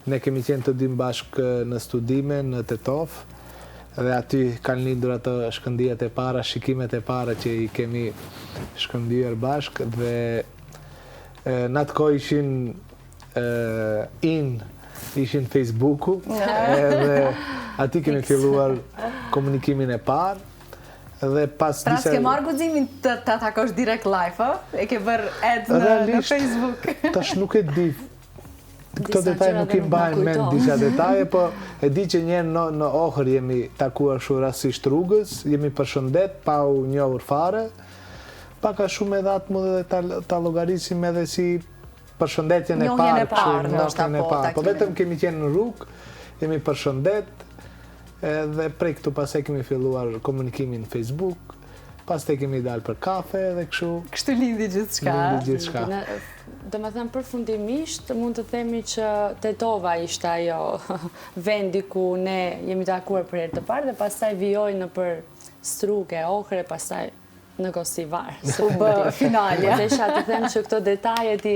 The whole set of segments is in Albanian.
Ne kemi qenë të dy bashkë në studime në Tetov, dhe aty kanë lindur ato shkëndijat e para, shikimet e para që i kemi shkëndijuar bashkë, dhe në atë kohë ishin Facebooku, edhe aty kemi filluar komunikimin e parë, dhe pas pra s'ke marrë guximin të takosh direkt live, e ke bërë ad në Facebook. Tash nuk e di, këto detaj nuk i mbajnë mend disa detaje, po e di që njerë në Ohër jemi takuar shumë rastisht rrugës, jemi përshëndet, pa u njohur fare, paka shumë edhe atë mundë dhe ta llogarisim edhe si përshëndetjen e parë, po vetëm kemi qenë në rrugë, jemi përshëndet, dhe prej këtu pastaj kemi filluar komunikimin në Facebook, pastaj kemi dalë për kafe dhe kështu. Kështu lindi gjithçka. Domethënë përfundimisht mund të themi që Tetova ishte ajo vendi ku ne jemi takuar për herë të parë dhe pastaj vijoi nëpër Struke, Ohre, pastaj në Kosivar. U bë finalja. Desha të them që këto detajet i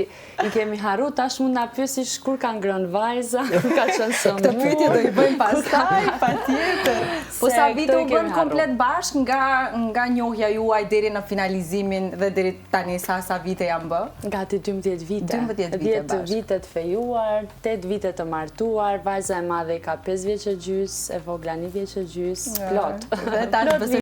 kemi harru, tash mund na pyesish kur kanë ngrënë vajza, kur ka qenë sëmur. Këtë pyetje do i bëjmë pastaj, patjetër. Po sa vite u bën komplet bashkë nga njohja juaj deri në finalizimin dhe deri tani sa vite janë bë? Gati 12 vite. 12 vite bashkë. 10 vite të fejuar, 8 vite të martuar, vajza e madhe ka 5 vjeç e gjys, e vogla 1 vjeç e gjys, plot.